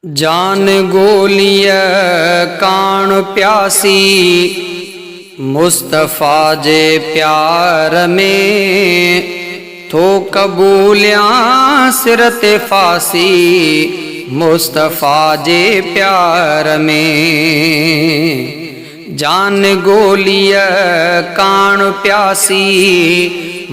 जान गोलिय कान प्यासी मुस्तफ़ा जे प्यार में तो कबूलियाँ सिरत फासी मुस्तफ़ा जे प्यार में। जान गोलिय कान प्यासी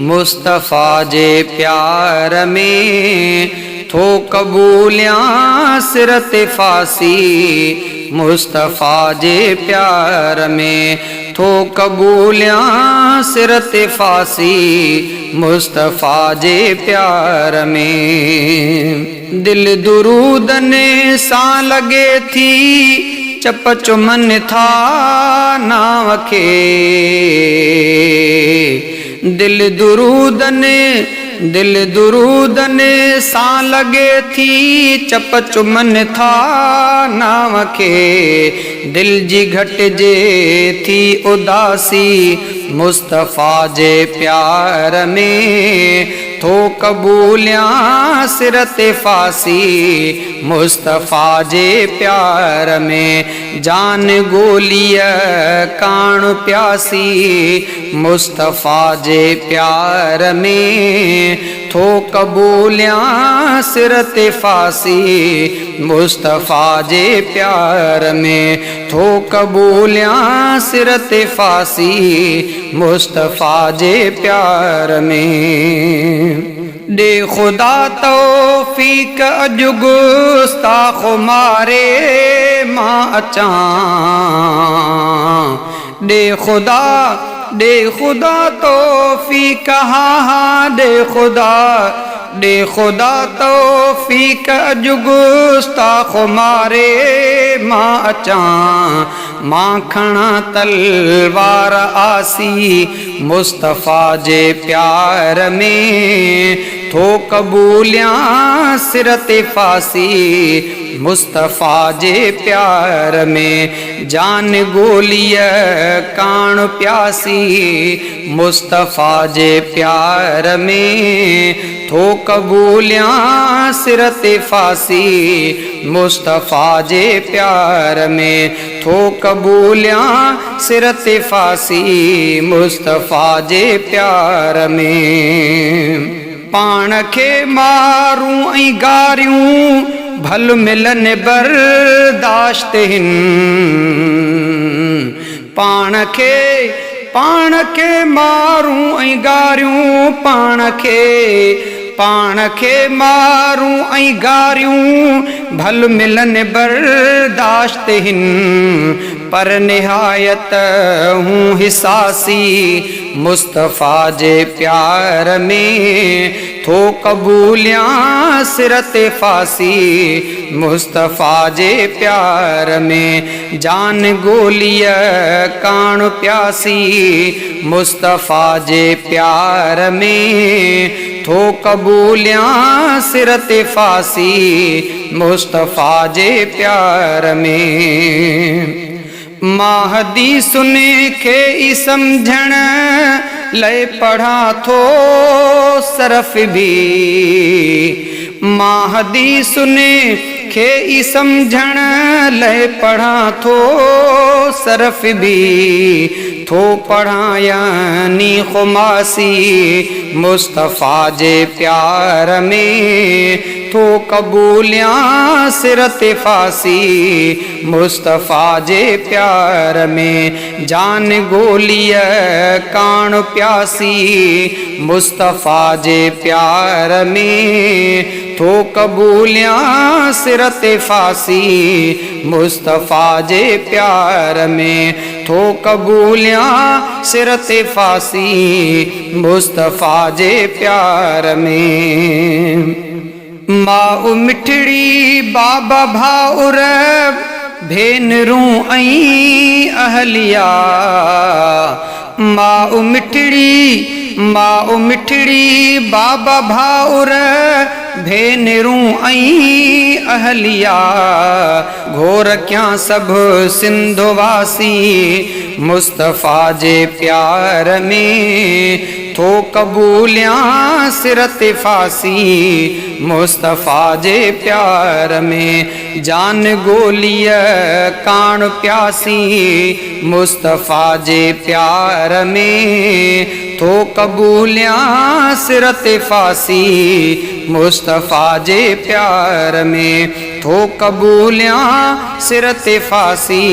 मुस्तफ़ा जे प्यार में थो कबूलियाँ सिरत फासी मुस्तफ़ा जे प्यार में थो कबूलियाँ सिरत फासी मुस्तफ़ा जे प्यार में। दिल दुरूदने सा लगे थी चप चुमन था नाव के। दिल दुरूदने सा लगे थी चप चुमन था नाव के। दिल जी घट जे थी उदासी मुस्तफ़ा जे प्यार में थो कबूलियाँ सिरत फासी मुस्तफ़ा जे प्यार में। जान गोलिय कान प्यासी मुस्तफ़ा जे प्यार में थो कबूलियाँ सिरत फासी मुस्तफ़ा जे प्यार में थो कबूलियाँ सिरत फासी मुस्तफ़ा जे प्यार में। दे खुदा तौफीक अॼु गुस्ताख़ मारे मां अचां। दे खुदा तौफीक हाँ दे खुदा तौफीक अॼु गुस्ताख़ मारे मां अचां। मां खणा तलवार आसी मुस्तफ़ा जे प्यार में थो कबूलियाँ सिरत फासी मुस्तफ़ा जे प्यार में। जान गोलिय कान प्यासी मुस्तफ़ा जे प्यार में थो कबूलियाँ सिरत फासी मुस्तफ़ा जे प्यार में थो कबूलियाँ सिरत फासी मुस्तफ़ा जे प्यार में। पाण खे मारूं ऐं गारियूं भल मिलन बर्दाश्त हिन। पाण खे मारूं ऐं गारियूं पाण खे मारूं ऐं गारियूं भल मिलन बर्दाश्त हिन। पर निहायत हूँ हिसासी मुस्तफ़ा जे प्यार में थो कबूलियाँ सिरत फासी मुस्तफ़ा जे प्यार में। जान गोलिय कान प्यासी मुस्तफ़ा जे प्यार में थो कबूलियाँ सिरत फासी मुस्तफ़ा जे प्यार में। माहदी सुने खे ई समझण लय पढ़ा थो सरफ भी। माहदी सुने खे ई समझण लय पढ़ा थो सरफ भी थो पढ़ायानी खुमासी मुस्तफ़ा जे प्यार में थो कबूलियाँ सिरत फासी मुस्तफ़ा जे प्यार में। जान गोलिय कान प्यासी मुस्तफ़ा जे प्यार में थो कबूलियाँ सिरत फासी मुस्तफ़ा जे प्यार में थो कबूलियाँ सिरत फासी मुस्तफ़ा जे प्यार में। माउ मिठड़ी बाबा भाउर भेनरूं ऐं अहलिया। माउ मिठड़ी बाबा भाउर भेनरूं ऐं अहलिया। घोर क्या सब सिंधवासी मुस्तफ़ा जे प्यार में थो कबूलियां सिरत फासी मुस्तफ़ा जे प्यार में। जान गोलिय कान प्यासी मुस्तफ़ा जे प्यार में। थो कबूलियां सिरत फासी मुस्तफ़ा जे प्यार में। थो कबूलियां सिरत फासी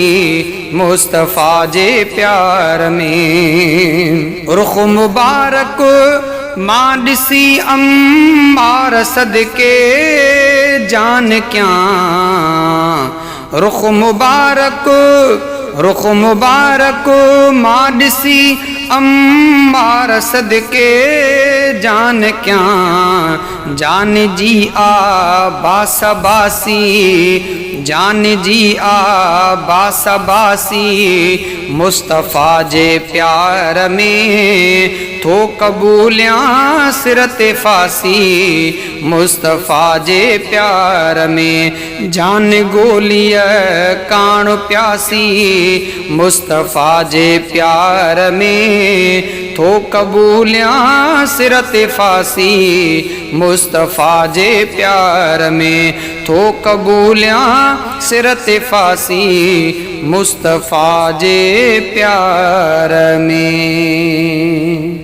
मुस्तफ़ा जे प्यार में। रुख़ मुबारक मां ॾिसी अम्मार सदके जान क्या। रुख़ मुबारक मां ॾिसी अम्मार सदके जान क्या। जान जी बासी जान जी बासी मुस्तफ़ा जे प्यार में। थो कबूलियां सिरत फासी मुस्तफ़ा जे प्यार में। जान गोलिय कान प्यासी मुस्तफ़ा जे प्यार में। थो कबूलियां सिरत फासी मुस्तफ़ा जे प्यार में। थो कबूलियां सिरत फासी मुस्तफ़ा जे प्यार में।